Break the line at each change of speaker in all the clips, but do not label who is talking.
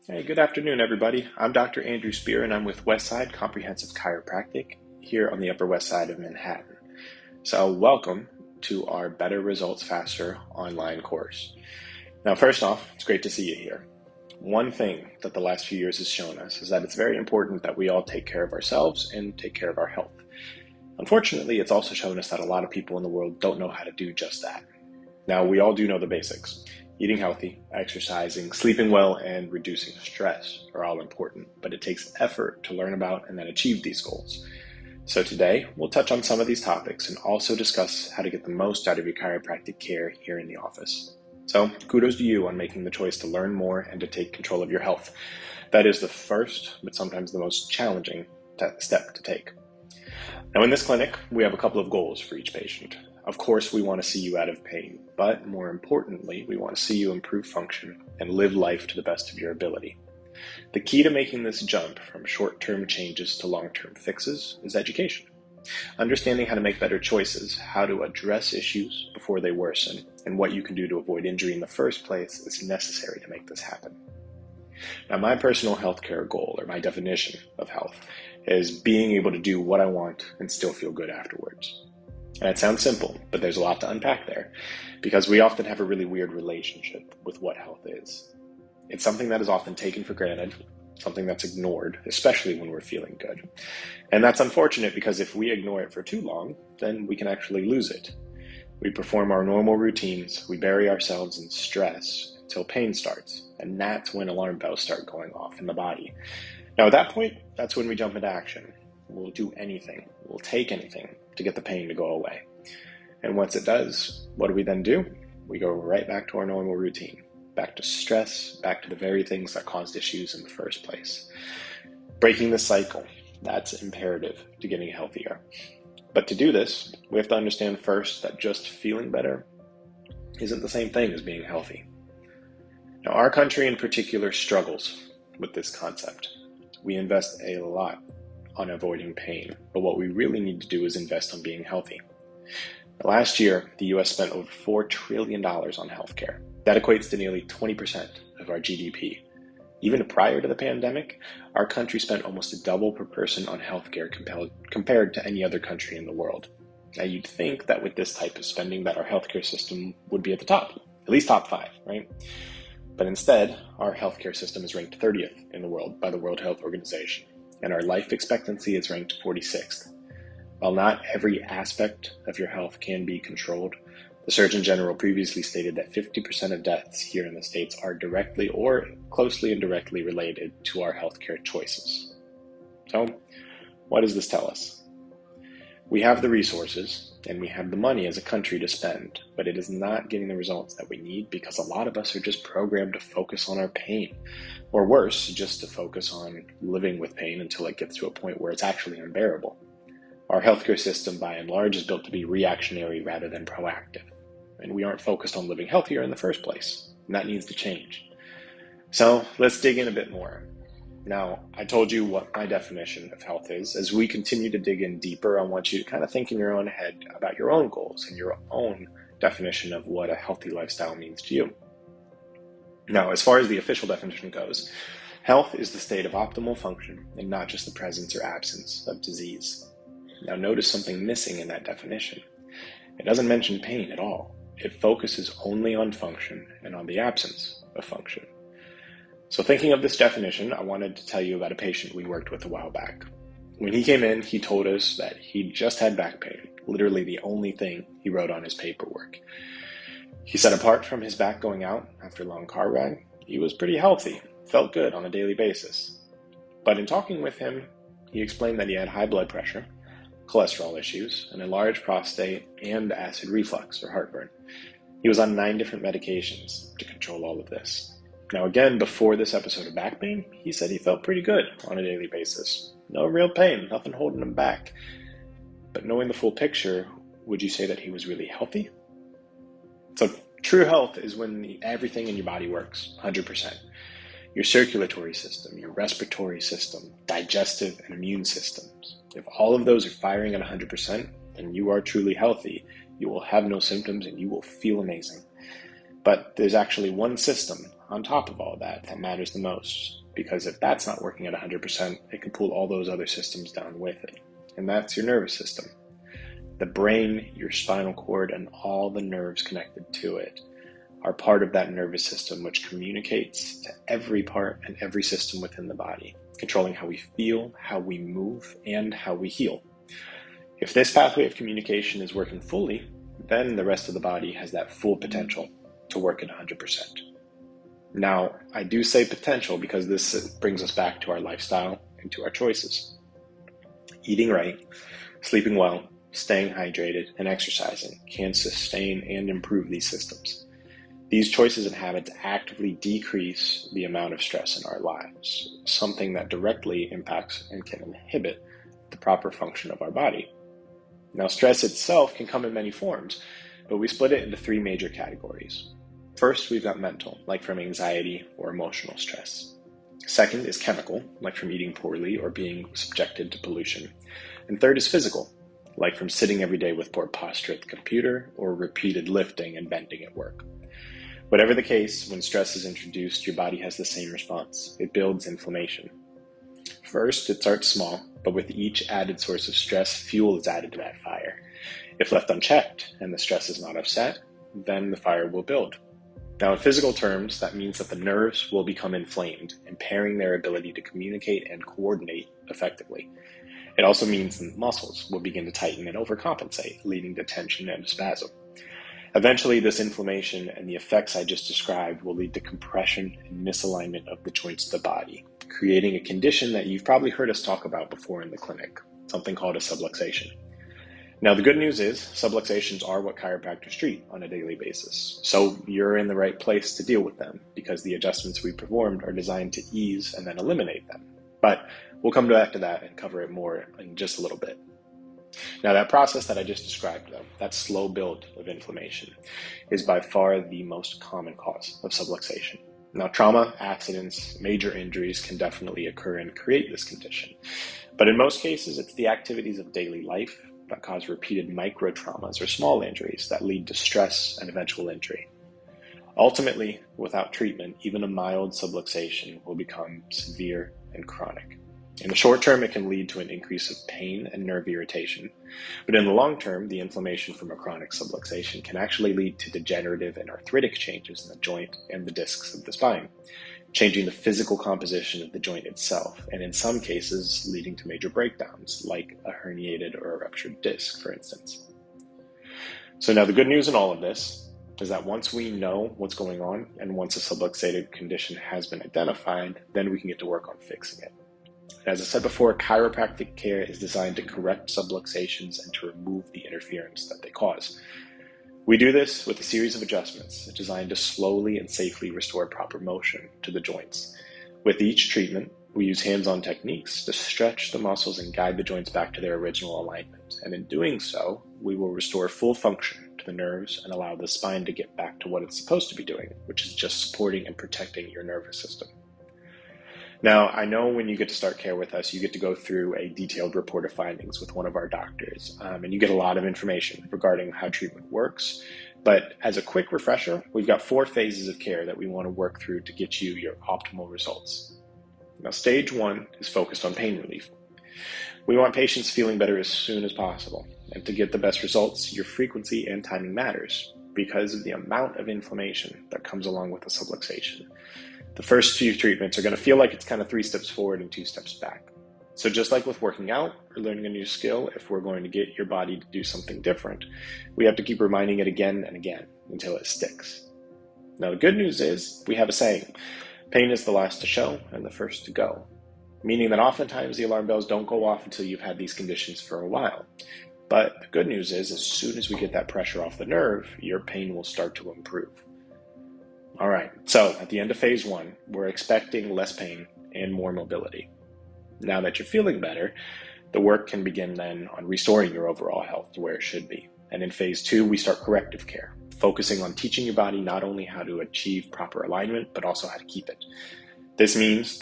Hey, good afternoon, everybody. I'm Dr. Andrew Spear, and I'm with West Side Comprehensive Chiropractic here on the Upper West Side of Manhattan. So, welcome to our Better Results Faster online course. Now, first off, it's great to see you here. One thing that the last few years has shown us is that it's very important that we all take care of ourselves and take care of our health. Unfortunately, it's also shown us that a lot of people in the world don't know how to do just that. Now, we all do know the basics. Eating healthy, exercising, sleeping well, and reducing stress are all important, but it takes effort to learn about and then achieve these goals. So today, we'll touch on some of these topics and also discuss how to get the most out of your chiropractic care here in the office. So kudos to you on making the choice to learn more and to take control of your health. That is the first, but sometimes the most challenging step to take. Now in this clinic, we have a couple of goals for each patient. Of course, we want to see you out of pain, but more importantly, we want to see you improve function and live life to the best of your ability. The key to making this jump from short-term changes to long-term fixes is education. Understanding how to make better choices, how to address issues before they worsen, and what you can do to avoid injury in the first place is necessary to make this happen. Now, my personal healthcare goal, or my definition of health, is being able to do what I want and still feel good afterwards. And it sounds simple, but there's a lot to unpack there, because we often have a really weird relationship with what health is. It's something that is often taken for granted, something that's ignored, especially when we're feeling good. And that's unfortunate because if we ignore it for too long, then we can actually lose it. We perform our normal routines, we bury ourselves in stress until pain starts, and that's when alarm bells start going off in the body. Now at that point, that's when we jump into action. We'll do anything, we'll take anything to get the pain to go away. And once it does, what do we then do? We go right back to our normal routine, back to stress, back to the very things that caused issues in the first place. Breaking the cycle, that's imperative to getting healthier. But to do this, we have to understand first that just feeling better isn't the same thing as being healthy. Now, our country in particular struggles with this concept. We invest a lot on avoiding pain, but what we really need to do is invest on being healthy. Last year, the US spent over $4 trillion on healthcare. That equates to nearly 20% of our GDP. Even prior to the pandemic, our country spent almost a double per person on healthcare compared to any other country in the world. Now you'd think that with this type of spending that our healthcare system would be at the top, at least top 5, right? But instead, our healthcare system is ranked 30th in the world by the World Health Organization, and our life expectancy is ranked 46th. While not every aspect of your health can be controlled, the Surgeon General previously stated that 50% of deaths here in the States are directly or closely indirectly related to our healthcare choices. So, what does this tell us? We have the resources and we have the money as a country to spend, but it is not getting the results that we need because a lot of us are just programmed to focus on our pain, or worse, just to focus on living with pain until it gets to a point where it's actually unbearable. Our healthcare system, by and large, is built to be reactionary rather than proactive, and we aren't focused on living healthier in the first place, and that needs to change. So let's dig in a bit more. Now, I told you what my definition of health is. As we continue to dig in deeper, I want you to kind of think in your own head about your own goals and your own definition of what a healthy lifestyle means to you. Now, as far as the official definition goes, health is the state of optimal function and not just the presence or absence of disease. Now, notice something missing in that definition. It doesn't mention pain at all. It focuses only on function and on the absence of function. So thinking of this definition, I wanted to tell you about a patient we worked with a while back. When he came in, he told us that he just had back pain, literally the only thing he wrote on his paperwork. He said apart from his back going out after a long car ride, he was pretty healthy, felt good on a daily basis. But in talking with him, he explained that he had high blood pressure, cholesterol issues, an enlarged prostate, and acid reflux or heartburn. He was on 9 different medications to control all of this. Now again, before this episode of back pain, he said he felt pretty good on a daily basis. No real pain, nothing holding him back. But knowing the full picture, would you say that he was really healthy? So true health is when everything in your body works 100%. Your circulatory system, your respiratory system, digestive and immune systems. If all of those are firing at 100%, then you are truly healthy. You will have no symptoms and you will feel amazing. But there's actually one system on top of all that matters the most. Because if that's not working at 100%, it can pull all those other systems down with it. And that's your nervous system. The brain, your spinal cord, and all the nerves connected to it are part of that nervous system, which communicates to every part and every system within the body, controlling how we feel, how we move, and how we heal. If this pathway of communication is working fully, then the rest of the body has that full potential to work at 100%. Now, I do say potential because this brings us back to our lifestyle and to our choices. Eating right, sleeping well, staying hydrated, and exercising can sustain and improve these systems. These choices and habits actively decrease the amount of stress in our lives, something that directly impacts and can inhibit the proper function of our body. Now, stress itself can come in many forms, but we split it into three major categories. First, we've got mental, like from anxiety or emotional stress. Second is chemical, like from eating poorly or being subjected to pollution. And third is physical, like from sitting every day with poor posture at the computer or repeated lifting and bending at work. Whatever the case, when stress is introduced, your body has the same response. It builds inflammation. First, it starts small, but with each added source of stress, fuel is added to that fire. If left unchecked and the stress is not offset, then the fire will build. Now, in physical terms, that means that the nerves will become inflamed, impairing their ability to communicate and coordinate effectively. It also means that muscles will begin to tighten and overcompensate, leading to tension and spasm. Eventually, this inflammation and the effects I just described will lead to compression and misalignment of the joints of the body, creating a condition that you've probably heard us talk about before in the clinic, something called a subluxation. Now, the good news is subluxations are what chiropractors treat on a daily basis. So you're in the right place to deal with them because the adjustments we performed are designed to ease and then eliminate them. But we'll come back to that and cover it more in just a little bit. Now, that process that I just described, though, that slow build of inflammation, is by far the most common cause of subluxation. Now, trauma, accidents, major injuries can definitely occur and create this condition. But in most cases, it's the activities of daily life that cause repeated micro traumas or small injuries that lead to stress and eventual injury. Ultimately, without treatment, even a mild subluxation will become severe and chronic. In the short term, it can lead to an increase of pain and nerve irritation. But in the long term, the inflammation from a chronic subluxation can actually lead to degenerative and arthritic changes in the joint and the discs of the spine, changing the physical composition of the joint itself, and in some cases, leading to major breakdowns, like a herniated or a ruptured disc, for instance. So now the good news in all of this is that once we know what's going on, and once a subluxated condition has been identified, then we can get to work on fixing it. As I said before, chiropractic care is designed to correct subluxations and to remove the interference that they cause. We do this with a series of adjustments designed to slowly and safely restore proper motion to the joints. With each treatment, we use hands-on techniques to stretch the muscles and guide the joints back to their original alignment. And in doing so, we will restore full function to the nerves and allow the spine to get back to what it's supposed to be doing, which is just supporting and protecting your nervous system. Now, I know when you get to start care with us, you get to go through a detailed report of findings with one of our doctors, and you get a lot of information regarding how treatment works. But as a quick refresher, we've got 4 phases of care that we want to work through to get you your optimal results. Now, stage 1 is focused on pain relief. We want patients feeling better as soon as possible, and to get the best results, your frequency and timing matters because of the amount of inflammation that comes along with a subluxation. The first few treatments are going to feel like it's kind of 3 steps forward and 2 steps back. So just like with working out or learning a new skill, if we're going to get your body to do something different, we have to keep reminding it again and again until it sticks. Now, the good news is we have a saying, pain is the last to show and the first to go, meaning that oftentimes the alarm bells don't go off until you've had these conditions for a while. But the good news is as soon as we get that pressure off the nerve, your pain will start to improve. All right, so at the end of phase 1, we're expecting less pain and more mobility. Now that you're feeling better, the work can begin then on restoring your overall health to where it should be. And in phase 2, we start corrective care, focusing on teaching your body not only how to achieve proper alignment, but also how to keep it. This means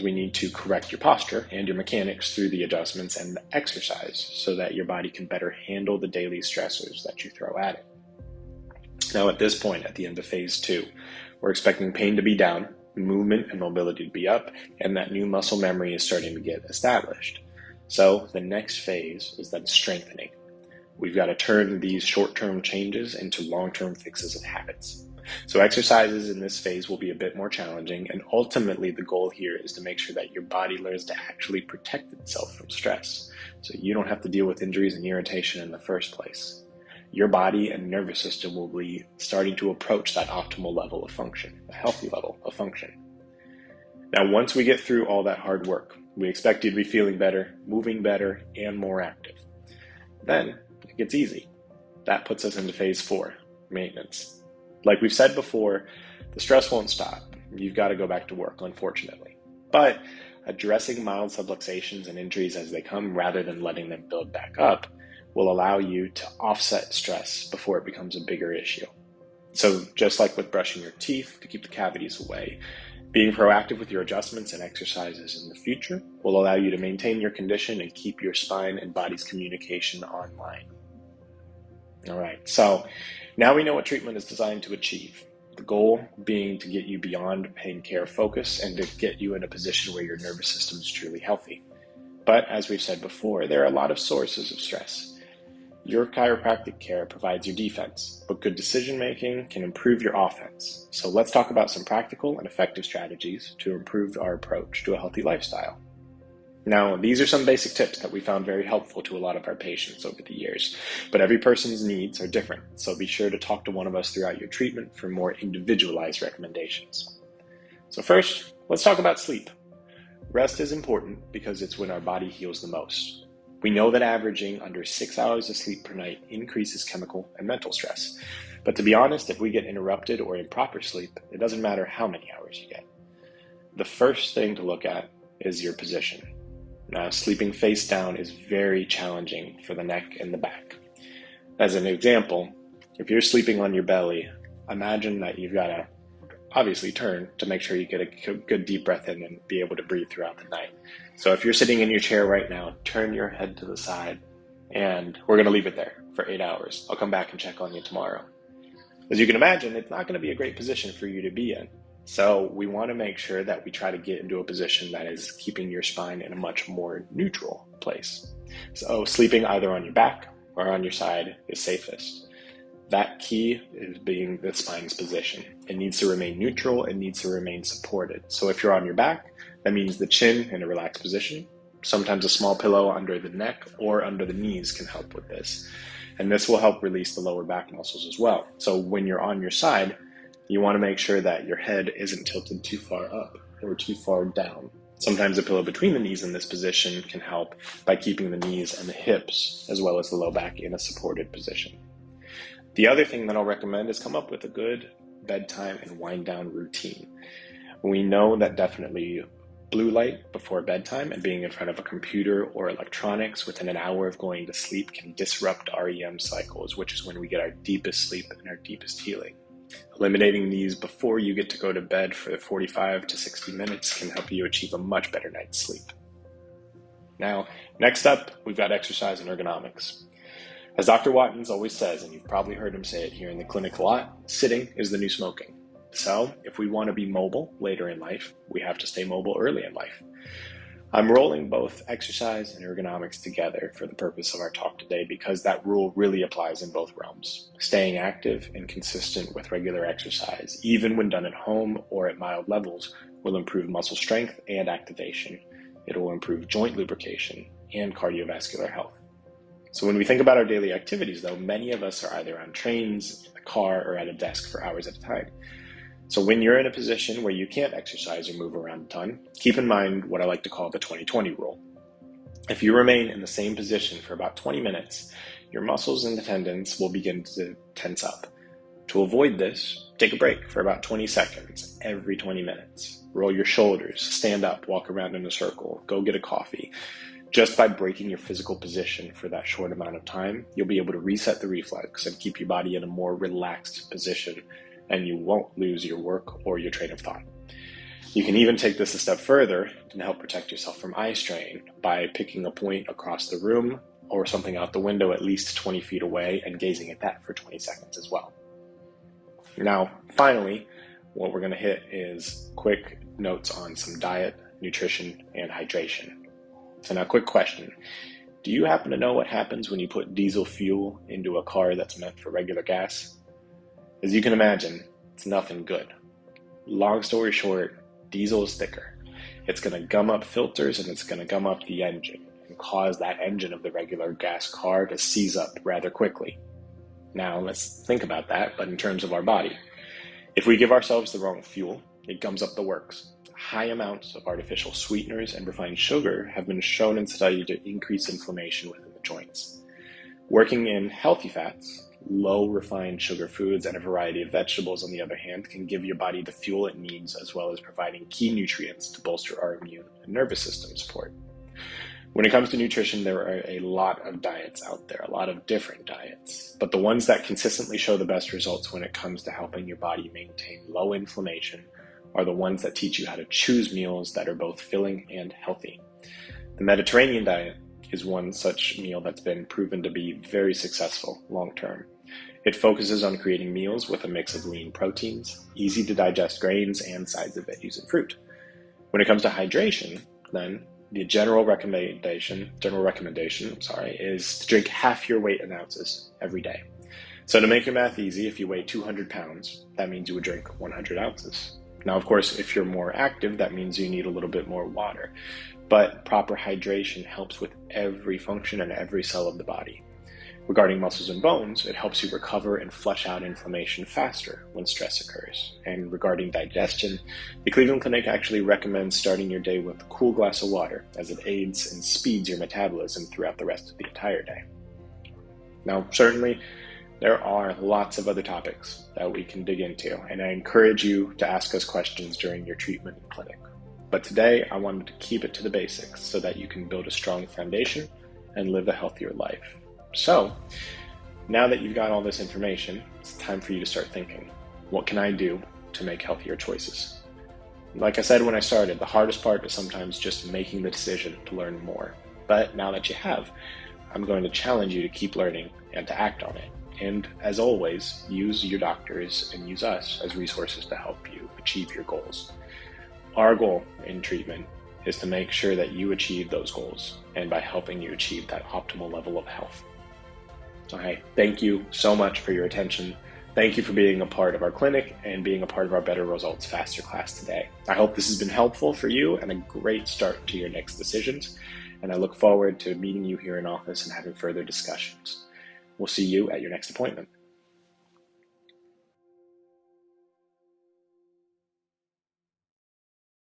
we need to correct your posture and your mechanics through the adjustments and the exercise so that your body can better handle the daily stressors that you throw at it. Now, at this point, at the end of phase 2, We're expecting pain to be down, movement and mobility to be up, and that new muscle memory is starting to get established. So the next phase is then strengthening. We've got to turn these short-term changes into long-term fixes and habits. So exercises in this phase will be a bit more challenging, and ultimately the goal here is to make sure that your body learns to actually protect itself from stress, so you don't have to deal with injuries and irritation in the first place. Your body and nervous system will be starting to approach that optimal level of function, a healthy level of function. Now, once we get through all that hard work, we expect you to be feeling better, moving better, and more active. Then it gets easy. That puts us into phase 4, maintenance. Like we've said before, the stress won't stop. You've got to go back to work, unfortunately. But addressing mild subluxations and injuries as they come rather than letting them build back up will allow you to offset stress before it becomes a bigger issue. So just like with brushing your teeth to keep the cavities away, being proactive with your adjustments and exercises in the future will allow you to maintain your condition and keep your spine and body's communication online. All right, so now we know what treatment is designed to achieve. The goal being to get you beyond pain care focus and to get you in a position where your nervous system is truly healthy. But as we've said before, there are a lot of sources of stress. Your chiropractic care provides your defense, but good decision making can improve your offense. So let's talk about some practical and effective strategies to improve our approach to a healthy lifestyle. Now, these are some basic tips that we found very helpful to a lot of our patients over the years, but every person's needs are different, so be sure to talk to one of us throughout your treatment for more individualized recommendations. So first, let's talk about sleep. Rest is important because it's when our body heals the most. We know that averaging under 6 hours of sleep per night increases chemical and mental stress, but to be honest, if we get interrupted or improper sleep, it doesn't matter how many hours you get. The first thing to look at is your position. Now, sleeping face down is very challenging for the neck and the back. As an example, if you're sleeping on your belly, imagine that you've got to obviously turn to make sure you get a good deep breath in and be able to breathe throughout the night. So if you're sitting in your chair right now, turn your head to the side, and we're going to leave it there for 8 hours. I'll come back and check on you tomorrow. As you can imagine, it's not going to be a great position for you to be in. So we want to make sure that we try to get into a position that is keeping your spine in a much more neutral place. So sleeping either on your back or on your side is safest. That key is being the spine's position. It needs to remain neutral. It needs to remain supported. So if you're on your back, that means the chin in a relaxed position. Sometimes a small pillow under the neck or under the knees can help with this. And this will help release the lower back muscles as well. So when you're on your side, you want to make sure that your head isn't tilted too far up or too far down. Sometimes a pillow between the knees in this position can help by keeping the knees and the hips as well as the low back in a supported position. The other thing that I'll recommend is come up with a good bedtime and wind down routine. We know that definitely blue light before bedtime and being in front of a computer or electronics within an hour of going to sleep can disrupt REM cycles, which is when we get our deepest sleep and our deepest healing. Eliminating these before you get to go to bed for 45 to 60 minutes can help you achieve a much better night's sleep. Now, next up, we've got exercise and ergonomics. As Dr. Watkins always says, and you've probably heard him say it here in the clinic a lot, sitting is the new smoking. So if we want to be mobile later in life, we have to stay mobile early in life. I'm rolling both exercise and ergonomics together for the purpose of our talk today because that rule really applies in both realms. Staying active and consistent with regular exercise, even when done at home or at mild levels, will improve muscle strength and activation. It will improve joint lubrication and cardiovascular health. So when we think about our daily activities, though, many of us are either on trains, in a car, or at a desk for hours at a time. So when you're in a position where you can't exercise or move around a ton, keep in mind what I like to call the 20-20 rule. If you remain in the same position for about 20 minutes, your muscles and the tendons will begin to tense up. To avoid this, take a break for about 20 seconds every 20 minutes. Roll your shoulders, stand up, walk around in a circle, go get a coffee. Just by breaking your physical position for that short amount of time, you'll be able to reset the reflex and keep your body in a more relaxed position, and you won't lose your work or your train of thought. You can even take this a step further and help protect yourself from eye strain by picking a point across the room or something out the window at least 20 feet away and gazing at that for 20 seconds as well. Now, finally, what we're going to hit is quick notes on some diet, nutrition, and hydration. So now, quick question. Do you happen to know what happens when you put diesel fuel into a car that's meant for regular gas? As you can imagine, it's nothing good. Long story short, diesel is thicker. It's going to gum up filters and it's going to gum up the engine and cause that engine of the regular gas car to seize up rather quickly. Now, let's think about that, but in terms of our body. If we give ourselves the wrong fuel, it gums up the works. High amounts of artificial sweeteners and refined sugar have been shown in study to increase inflammation within the joints. Working in healthy fats, low refined sugar foods, and a variety of vegetables, on the other hand, can give your body the fuel it needs, as well as providing key nutrients to bolster our immune and nervous system support. When it comes to nutrition, there are a lot of diets out there, a lot of different diets, but the ones that consistently show the best results when it comes to helping your body maintain low inflammation are the ones that teach you how to choose meals that are both filling and healthy. The Mediterranean diet is one such meal that's been proven to be very successful long-term. It focuses on creating meals with a mix of lean proteins, easy to digest grains, and sides of veggies and fruit. When it comes to hydration, then, the general recommendation is to drink half your weight in ounces every day. So to make your math easy, if you weigh 200 pounds, that means you would drink 100 ounces. Now, of course, if you're more active, that means you need a little bit more water. But proper hydration helps with every function and every cell of the body. Regarding muscles and bones, it helps you recover and flush out inflammation faster when stress occurs. And regarding digestion, the Cleveland Clinic actually recommends starting your day with a cool glass of water, as it aids and speeds your metabolism throughout the rest of the entire day. Now, certainly, there are lots of other topics that we can dig into, and I encourage you to ask us questions during your treatment in clinic. But today, I wanted to keep it to the basics so that you can build a strong foundation and live a healthier life. So, now that you've got all this information, it's time for you to start thinking, what can I do to make healthier choices? Like I said when I started, the hardest part is sometimes just making the decision to learn more. But now that you have, I'm going to challenge you to keep learning and to act on it. And as always, use your doctors and use us as resources to help you achieve your goals. Our goal in treatment is to make sure that you achieve those goals, and by helping you achieve that optimal level of health. All right, thank you so much for your attention. Thank you for being a part of our clinic and being a part of our Better Results Faster class today. I hope this has been helpful for you and a great start to your next decisions. And I look forward to meeting you here in office and having further discussions. We'll see you at your next appointment.